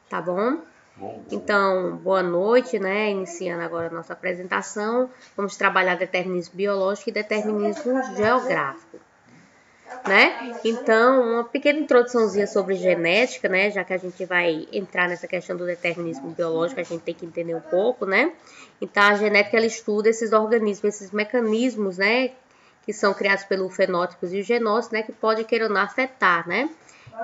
tá bom? Então, boa noite, né? Iniciando agora a nossa apresentação, vamos trabalhar determinismo biológico e determinismo geográfico, né? Então, uma pequena introduçãozinha sobre genética, né? Já que a gente vai entrar nessa questão do determinismo biológico, a gente tem que entender um pouco, né? Então, a genética, ela estuda esses organismos, esses mecanismos, né? Que são criados pelo fenótipos e o genótipo, né? Que pode, querer ou não, afetar, né?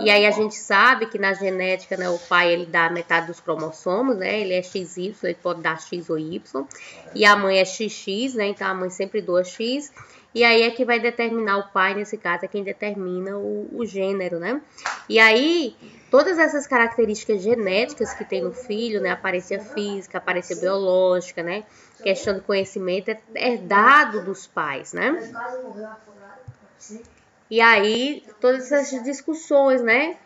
E aí a gente sabe que na genética, né, o pai ele dá metade dos cromossomos, né? Ele é XY, ele pode dar X ou Y. E a mãe é XX, né? Então a mãe sempre doa X. E aí é que vai determinar o pai, nesse caso, é quem determina o gênero, né? E aí, todas essas características genéticas que tem no filho, né? Aparência física, aparência biológica, né? Questão de conhecimento é herdado dos pais, né? E aí, todas essas discussões, né?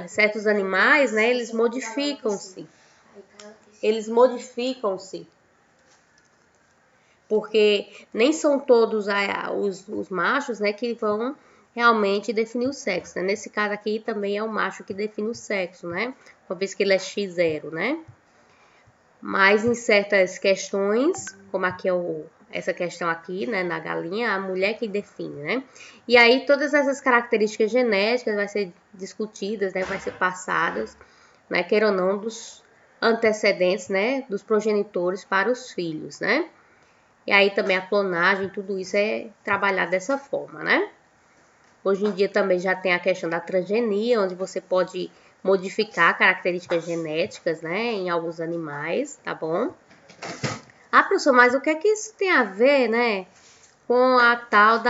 Certos animais, né? Eles modificam-se. Eles modificam-se. Porque nem são todos os machos, né? Que vão realmente definir o sexo, né? Nesse caso aqui também é o macho que define o sexo, né? Uma vez que ele é X0, né? Mas em certas questões, como aqui é essa questão aqui, né, na galinha, a mulher que define, né? E aí todas essas características genéticas vai ser discutidas, né, vai ser passadas, né, queira ou não, dos antecedentes, né, dos progenitores para os filhos, né? E aí também a clonagem, tudo isso é trabalhado dessa forma, né? Hoje em dia também já tem a questão da transgenia, onde você pode modificar características genéticas, né, em alguns animais, tá bom? Ah, professor, mas o que é que isso tem a ver, né, com a tal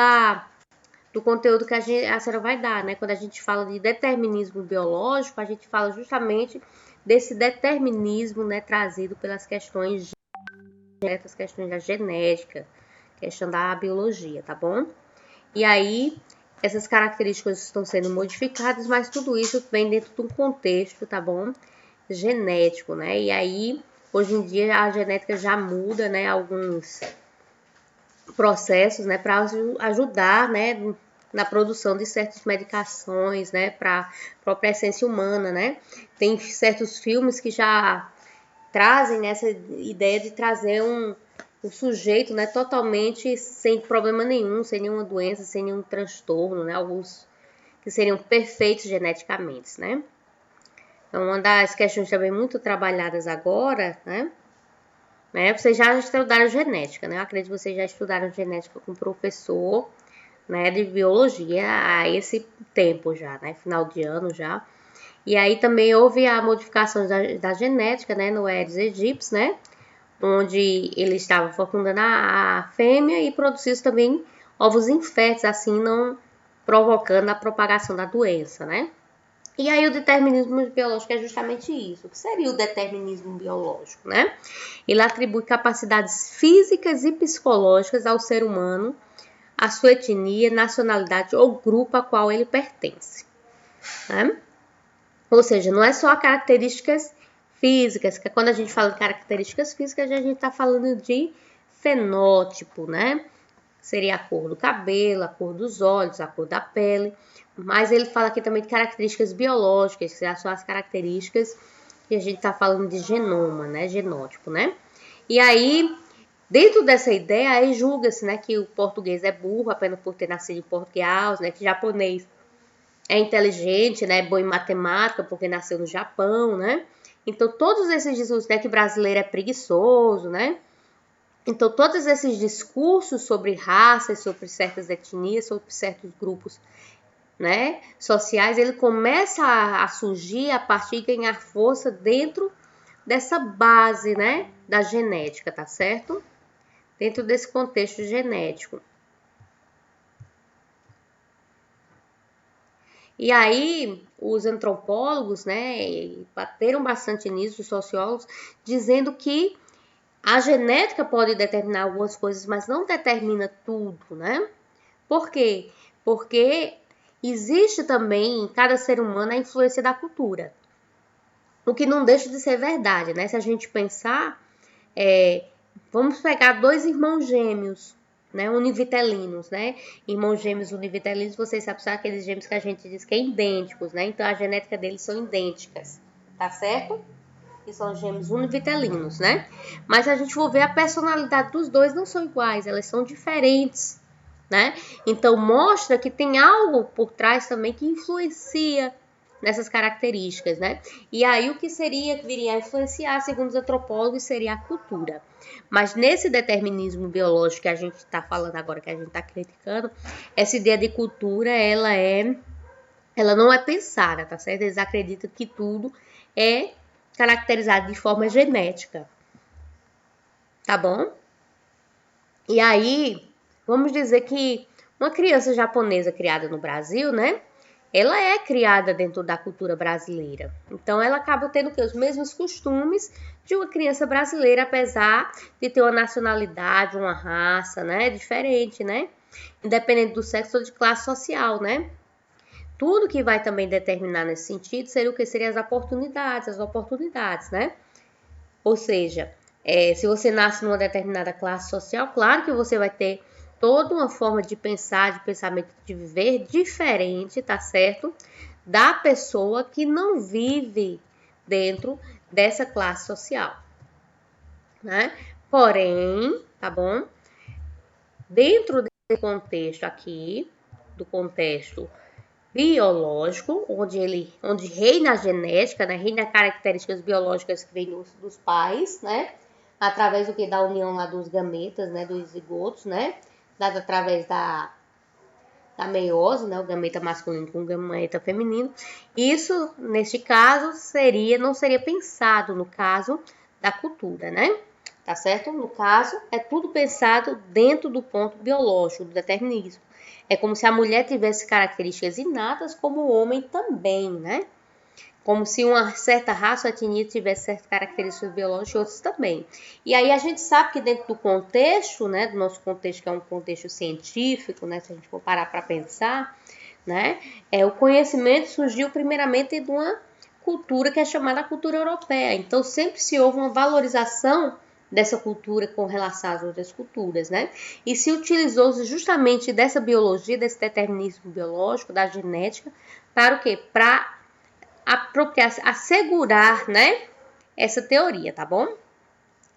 do conteúdo que a senhora vai dar, né? Quando a gente fala de determinismo biológico, a gente fala justamente desse determinismo, né, trazido pelas questões da genética, questão da biologia, tá bom? E aí, essas características estão sendo modificadas, mas tudo isso vem dentro de um contexto, tá bom? Genético, né? E aí, hoje em dia, a genética já muda, né? Alguns processos, né? Para ajudar, né? Na produção de certas medicações, né? Para a própria essência humana, né? Tem certos filmes que já trazem nessa ideia de trazer o sujeito, né, totalmente sem problema nenhum, sem nenhuma doença, sem nenhum transtorno, né, alguns que seriam perfeitos geneticamente, né. Então, uma das questões também muito trabalhadas agora, né, vocês já estudaram genética, né, eu acredito que vocês já estudaram genética com professor, né, de biologia a esse tempo já, né, final de ano já. E aí também houve a modificação da genética, né, no Aedes aegypti, né, onde ele estava fecundando a fêmea e produziu também ovos inférteis, assim não provocando a propagação da doença, né? E aí o determinismo biológico é justamente isso. O que seria o determinismo biológico, né? Ele atribui capacidades físicas e psicológicas ao ser humano, a sua etnia, nacionalidade ou grupo a qual ele pertence, né? Ou seja, não é só características físicas, que quando a gente fala de características físicas, a gente está falando de fenótipo, né? Seria a cor do cabelo, a cor dos olhos, a cor da pele. Mas ele fala aqui também de características biológicas, que são as características que a gente está falando de genoma, né? Genótipo, né? E aí, dentro dessa ideia, aí julga-se, né, que o português é burro apenas por ter nascido em Portugal, né? Que o japonês é inteligente, né, bom em matemática, porque nasceu no Japão, né? Então, todos esses discursos, né, que brasileiro é preguiçoso, né? Então, todos esses discursos sobre raças, sobre certas etnias, sobre certos grupos, né, sociais, ele começa a surgir a partir de ganhar força dentro dessa base, né, da genética, tá certo? Dentro desse contexto genético. E aí, os antropólogos, né, bateram bastante nisso, os sociólogos, dizendo que a genética pode determinar algumas coisas, mas não determina tudo, né? Por quê? Porque existe também em cada ser humano a influência da cultura. O que não deixa de ser verdade, né? Se a gente pensar, vamos pegar dois irmãos gêmeos, né, univitelinos, né? Irmãos gêmeos univitelinos, vocês sabem, são aqueles gêmeos que a gente diz que é idênticos, né? Então a genética deles são idênticas, tá certo? Que são gêmeos univitelinos, né? Mas se a gente for ver, a personalidade dos dois não são iguais, elas são diferentes, né? Então mostra que tem algo por trás também que influencia nessas características, né? E aí o que viria a influenciar, segundo os antropólogos, seria a cultura. Mas nesse determinismo biológico que a gente está falando agora, que a gente está criticando, essa ideia de cultura, ela não é pensada, tá certo? Eles acreditam que tudo é caracterizado de forma genética, tá bom? E aí, vamos dizer que uma criança japonesa criada no Brasil, né? Ela é criada dentro da cultura brasileira. Então, ela acaba tendo os mesmos costumes de uma criança brasileira, apesar de ter uma nacionalidade, uma raça, né? Diferente, né? Independente do sexo ou de classe social, né? Tudo que vai também determinar nesse sentido seria o que? Seriam as oportunidades, né? Ou seja, se você nasce numa determinada classe social, claro que você vai ter toda uma forma de pensar, de pensamento, de viver diferente, tá certo? Da pessoa que não vive dentro dessa classe social, né? Porém, tá bom? Dentro desse contexto aqui, do contexto biológico, onde reina a genética, né? Reina características biológicas que vêm dos pais, né? Através do que? Da união lá dos gametas, né? Dos zigotos, né? Dado através da meiose, né? O gameta masculino com o gameta feminino. Isso, neste caso, não seria pensado no caso da cultura, né? Tá certo? No caso, é tudo pensado dentro do ponto biológico, do determinismo. É como se a mulher tivesse características inatas, como o homem também, né? Como se uma certa raça ou etnia tivesse certas características biológicas e outras também. E aí a gente sabe que dentro do contexto, né, do nosso contexto, que é um contexto científico, né, se a gente for parar para pensar, né, o conhecimento surgiu primeiramente de uma cultura que é chamada cultura europeia. Então sempre se houve uma valorização dessa cultura com relação às outras culturas, né? E se utilizou justamente dessa biologia, desse determinismo biológico, da genética, para o quê? Para assegurar, né, essa teoria, tá bom?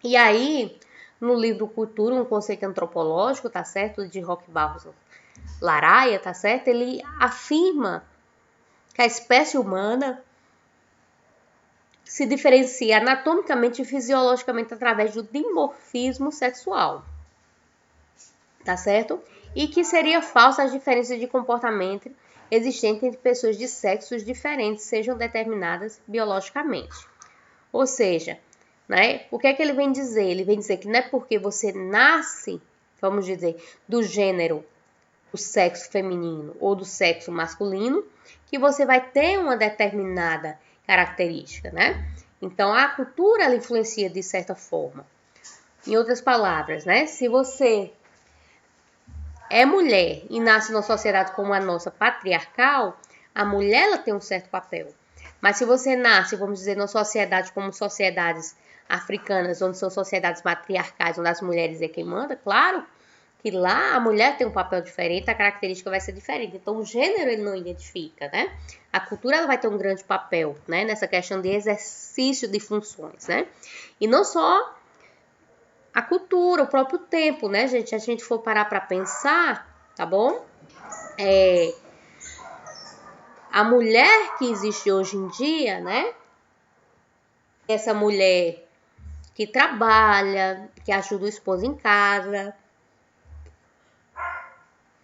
E aí, no livro Cultura, um conceito antropológico, tá certo? De Roque Barros Laraia, tá certo? Ele afirma que a espécie humana se diferencia anatomicamente e fisiologicamente através do dimorfismo sexual, tá certo? E que seria falsa as diferenças de comportamento existentes entre pessoas de sexos diferentes sejam determinadas biologicamente. Ou seja, né, o que é que ele vem dizer? Ele vem dizer que não é porque você nasce, vamos dizer, do gênero, do sexo feminino ou do sexo masculino, que você vai ter uma determinada característica, né? Então, a cultura, ela influencia de certa forma. Em outras palavras, né? Se você é mulher e nasce numa sociedade como a nossa, patriarcal, a mulher, ela tem um certo papel. Mas se você nasce, vamos dizer, numa sociedade como sociedades africanas, onde são sociedades matriarcais, onde as mulheres é quem manda, claro que lá a mulher tem um papel diferente, a característica vai ser diferente. Então, o gênero ele não identifica, né? A cultura ela vai ter um grande papel, né? Nessa questão de exercício de funções, né? E não só a cultura, o próprio tempo, né, gente? Se a gente for parar para pensar, tá bom? A mulher que existe hoje em dia, né? Essa mulher que trabalha, que ajuda o esposo em casa,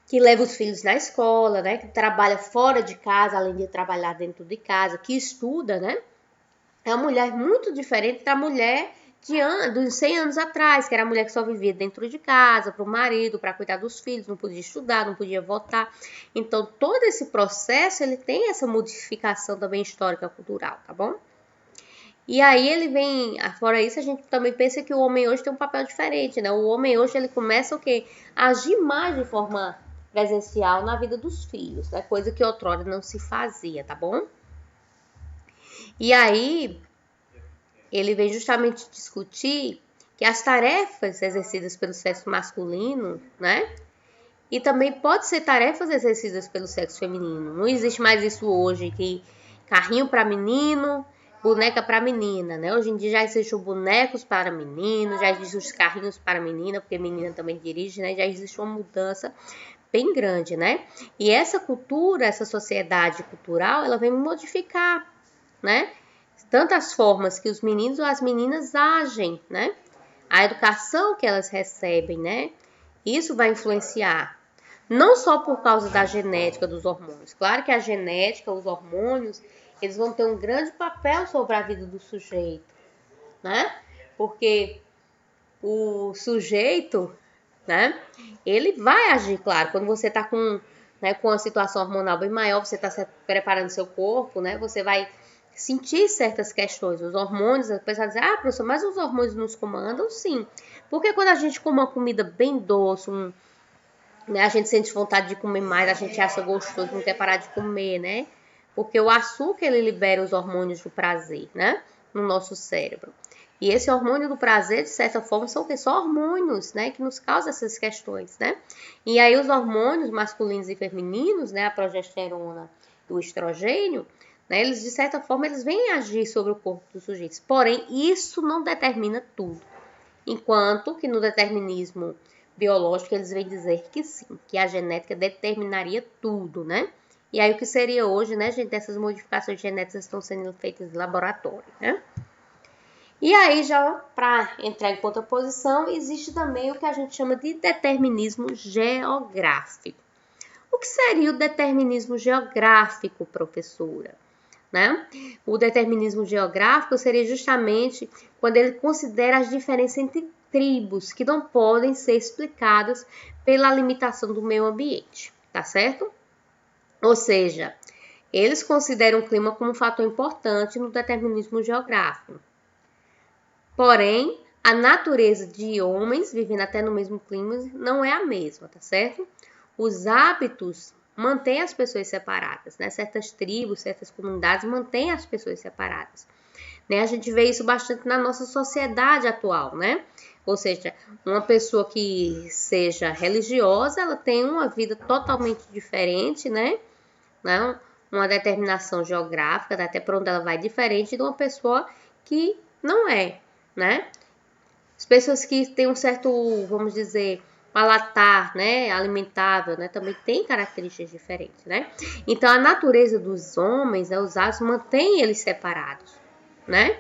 que leva os filhos na escola, né? Que trabalha fora de casa, além de trabalhar dentro de casa, que estuda, né? É uma mulher muito diferente da mulher dos 100 anos atrás, que era a mulher que só vivia dentro de casa, para o marido, para cuidar dos filhos, não podia estudar, não podia votar. Então, todo esse processo, ele tem essa modificação também histórica, cultural, tá bom? E aí ele vem, fora isso, a gente também pensa que o homem hoje tem um papel diferente, né? O homem hoje, ele começa o quê? A agir mais de forma presencial na vida dos filhos, né? Coisa que outrora não se fazia, tá bom? E aí, ele vem justamente discutir que as tarefas exercidas pelo sexo masculino, né? E também pode ser tarefas exercidas pelo sexo feminino. Não existe mais isso hoje, que carrinho para menino, boneca para menina, né? Hoje em dia já existem bonecos para meninos, já existem os carrinhos para menina, porque menina também dirige, né? Já existe uma mudança bem grande, né? E essa cultura, essa sociedade cultural, ela vem modificar, né? Tantas formas que os meninos ou as meninas agem, né? A educação que elas recebem, né? Isso vai influenciar. Não só por causa da genética dos hormônios. Claro que a genética, os hormônios, eles vão ter um grande papel sobre a vida do sujeito, né? Porque o sujeito, né? Ele vai agir, claro. Quando você está com uma situação hormonal bem maior, você está preparando seu corpo, né? Você vai sentir certas questões. Os hormônios, a pessoa diz, professor, mas os hormônios nos comandam? Sim. Porque quando a gente come uma comida bem doce, né, a gente sente vontade de comer mais, a gente acha gostoso, não quer parar de comer, né? Porque o açúcar, ele libera os hormônios do prazer, né? No nosso cérebro. E esse hormônio do prazer, de certa forma, são só hormônios, né? Que nos causam essas questões, né? E aí os hormônios masculinos e femininos, né? A progesterona e o estrogênio, né? Eles, de certa forma, eles vêm agir sobre o corpo dos sujeitos. Porém, isso não determina tudo. Enquanto que no determinismo biológico, eles vêm dizer que sim, que a genética determinaria tudo, né? E aí o que seria hoje, né, gente, essas modificações genéticas estão sendo feitas em laboratório, né? E aí, já para entrar em contraposição, existe também o que a gente chama de determinismo geográfico. O que seria o determinismo geográfico, professora? Né? O determinismo geográfico seria justamente quando ele considera as diferenças entre tribos que não podem ser explicadas pela limitação do meio ambiente, tá certo? Ou seja, eles consideram o clima como um fator importante no determinismo geográfico. Porém, a natureza de homens vivendo até no mesmo clima não é a mesma, tá certo? Os hábitos mantêm as pessoas separadas, né? Certas tribos, certas comunidades mantêm as pessoas separadas. Né? A gente vê isso bastante na nossa sociedade atual, né? Ou seja, uma pessoa que seja religiosa, ela tem uma vida totalmente diferente, né? Não? Uma determinação geográfica, até para onde ela vai, diferente de uma pessoa que não é, né? As pessoas que têm um certo, vamos dizer, palatar, né, alimentável, né, também tem características diferentes, né? Então, a natureza dos homens, né, os hábitos, mantém eles separados, né?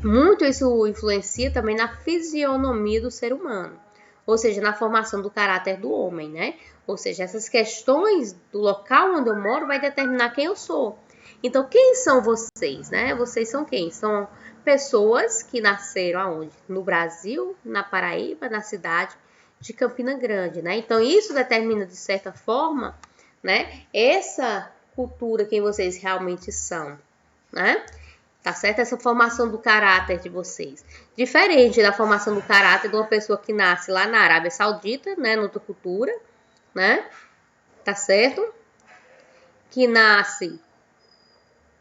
Muito isso influencia também na fisionomia do ser humano, ou seja, na formação do caráter do homem, né? Ou seja, essas questões do local onde eu moro vai determinar quem eu sou. Então, quem são vocês, né? Vocês são quem? São pessoas que nasceram aonde? No Brasil, na Paraíba, na cidade de Campina Grande, né? Então, isso determina, de certa forma, né? Essa cultura, quem vocês realmente são, né? Tá certo? Essa formação do caráter de vocês. Diferente da formação do caráter de uma pessoa que nasce lá na Arábia Saudita, né? Noutra cultura, né? Tá certo? Que nasce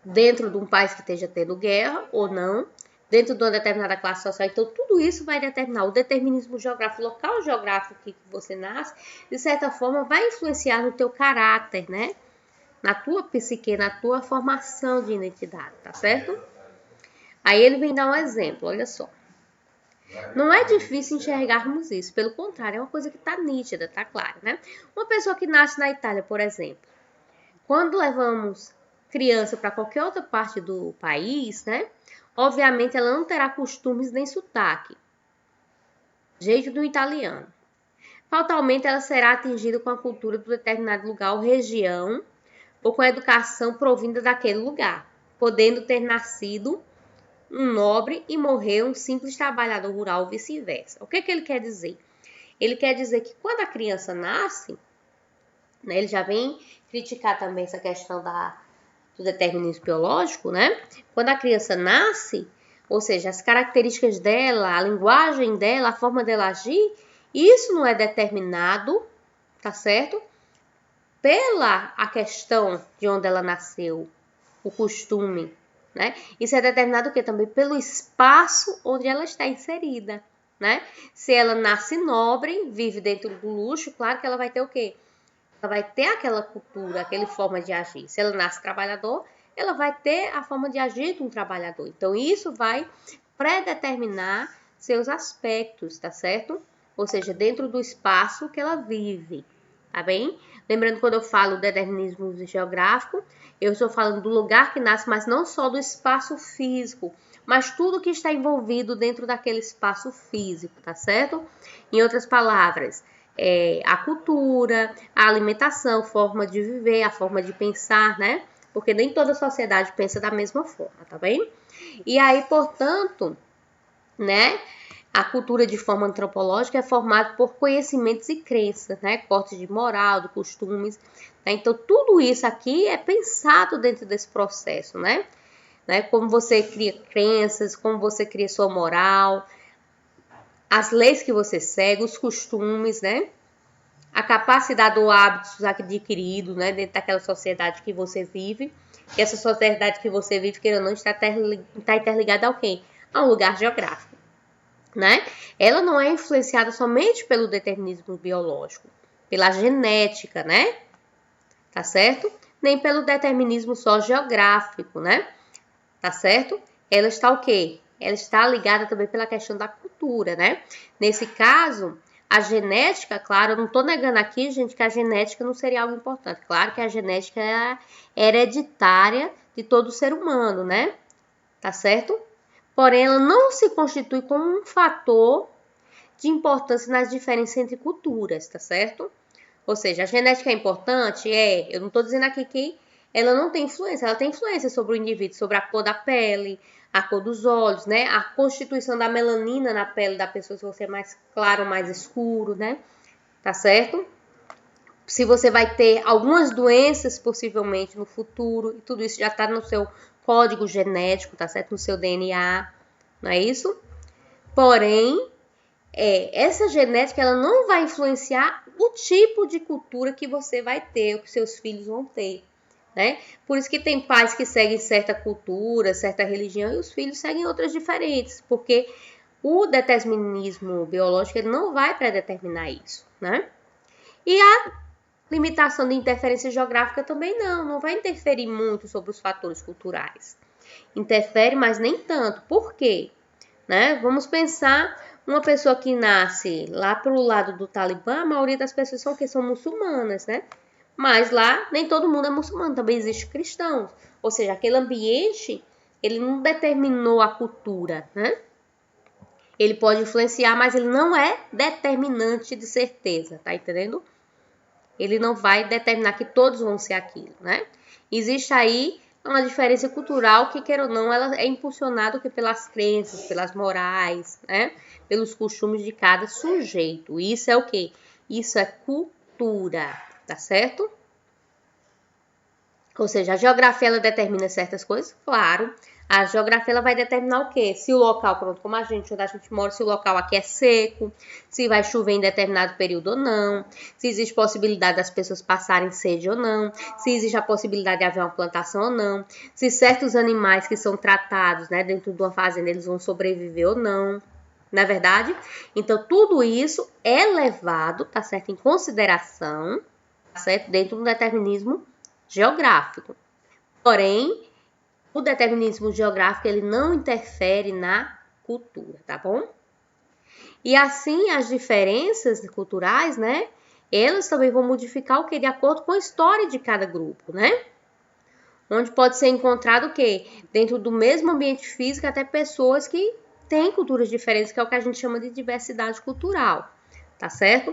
dentro de um país que esteja tendo guerra ou não, dentro de uma determinada classe social. Então, tudo isso vai determinar o determinismo geográfico, o local geográfico que você nasce, de certa forma, vai influenciar no teu caráter, né? Na tua psique, na tua formação de identidade, tá certo? Aí ele vem dar um exemplo, olha só. Não é difícil enxergarmos isso, pelo contrário, é uma coisa que está nítida, está clara, né? Uma pessoa que nasce na Itália, por exemplo, quando levamos criança para qualquer outra parte do país, né? Obviamente ela não terá costumes nem sotaque, jeito do italiano. Fatalmente ela será atingida com a cultura de determinado lugar ou região, ou com a educação provinda daquele lugar, podendo ter nascido um nobre e morrer um simples trabalhador rural ou vice-versa. O que ele quer dizer? Ele quer dizer que quando a criança nasce, né, ele já vem criticar também essa questão do determinismo biológico, né? Quando a criança nasce, ou seja, as características dela, a linguagem dela, a forma dela agir, isso não é determinado, tá certo? Pela a questão de onde ela nasceu, o costume, né? Isso é determinado o quê? Também pelo espaço onde ela está inserida, né? Se ela nasce nobre, vive dentro do luxo, claro que ela vai ter o quê? Ela vai ter aquela cultura, aquela forma de agir. Se ela nasce trabalhador, ela vai ter a forma de agir de um trabalhador. Então, isso vai predeterminar seus aspectos, tá certo? Ou seja, dentro do espaço que ela vive, tá bem? Lembrando, quando eu falo determinismo geográfico, eu estou falando do lugar que nasce, mas não só do espaço físico, mas tudo que está envolvido dentro daquele espaço físico, tá certo? Em outras palavras, a cultura, a alimentação, a forma de viver, a forma de pensar, né? Porque nem toda sociedade pensa da mesma forma, tá bem? E aí, portanto, né? A cultura de forma antropológica é formada por conhecimentos e crenças, né? Cortes de moral, de costumes. Né? Então, tudo isso aqui é pensado dentro desse processo, né? Como você cria crenças, como você cria sua moral, as leis que você segue, os costumes, né? A capacidade ou hábitos adquiridos, né? Dentro daquela sociedade que você vive. E essa sociedade que você vive, queira ou não, está interligada ao quê? A um lugar geográfico. Né? Ela não é influenciada somente pelo determinismo biológico, pela genética, né? Tá certo? Nem pelo determinismo só geográfico, né? Tá certo? Ela está o quê? Ela está ligada também pela questão da cultura, né? Nesse caso, a genética, claro, eu não estou negando aqui, gente, que a genética não seria algo importante. Claro que a genética é hereditária de todo ser humano, né? Tá certo? Porém, ela não se constitui como um fator de importância nas diferenças entre culturas, tá certo? Ou seja, a genética é importante? Eu não estou dizendo aqui que ela não tem influência, ela tem influência sobre o indivíduo, sobre a cor da pele, a cor dos olhos, né? A constituição da melanina na pele da pessoa, se você é mais claro ou mais escuro, né? Tá certo? Se você vai ter algumas doenças possivelmente no futuro, e tudo isso já está no seu código genético, tá certo? No seu DNA, não é isso? Porém, essa genética ela não vai influenciar o tipo de cultura que você vai ter, ou que seus filhos vão ter, né? Por isso que tem pais que seguem certa cultura, certa religião, e os filhos seguem outras diferentes, porque o determinismo biológico ele não vai predeterminar isso, né? E a limitação de interferência geográfica também não vai interferir muito sobre os fatores culturais. Interfere, mas nem tanto. Por quê? Né? Vamos pensar uma pessoa que nasce lá pro lado do Talibã, a maioria das pessoas são muçulmanas, né? Mas lá nem todo mundo é muçulmano, também existe cristãos. Ou seja, aquele ambiente, ele não determinou a cultura, né? Ele pode influenciar, mas ele não é determinante de certeza, tá entendendo? Ele não vai determinar que todos vão ser aquilo, né? Existe aí uma diferença cultural que, queira ou não, ela é impulsionada pelas crenças, pelas morais, né? Pelos costumes de cada sujeito. Isso é o quê? Isso é cultura, tá certo? Ou seja, a geografia ela determina certas coisas? Claro. A geografia ela vai determinar o quê? Se o local, pronto, como onde a gente mora, se o local aqui é seco, se vai chover em determinado período ou não, se existe possibilidade das pessoas passarem sede ou não, se existe a possibilidade de haver uma plantação ou não, se certos animais que são tratados, né, dentro de uma fazenda, eles vão sobreviver ou não. Não é verdade? Então, tudo isso é levado, tá certo, em consideração, tá certo, dentro do determinismo geográfico. Porém, o determinismo geográfico ele não interfere na cultura, tá bom? E assim as diferenças culturais, né? Elas também vão modificar o que de acordo com a história de cada grupo, né? Onde pode ser encontrado o quê? Dentro do mesmo ambiente físico até pessoas que têm culturas diferentes, que é o que a gente chama de diversidade cultural, tá certo?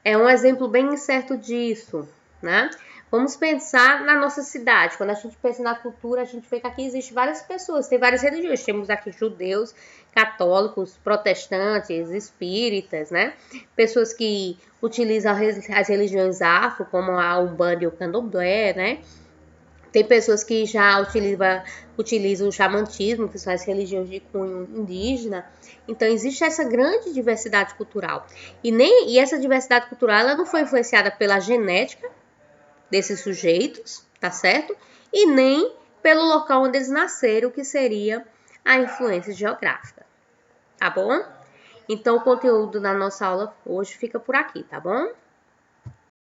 É um exemplo bem certo disso, né? Vamos pensar na nossa cidade. Quando a gente pensa na cultura, a gente vê que aqui existem várias pessoas, tem várias religiões. Temos aqui judeus, católicos, protestantes, espíritas, né? Pessoas que utilizam as religiões afro, como a Umbanda e o Candomblé, né? Tem pessoas que já utilizam o xamanismo, que são as religiões de cunho indígena. Então, existe essa grande diversidade cultural. E essa diversidade cultural ela não foi influenciada pela genética desses sujeitos, tá certo? E nem pelo local onde eles nasceram, que seria a influência geográfica, tá bom? Então, o conteúdo da nossa aula hoje fica por aqui, tá bom?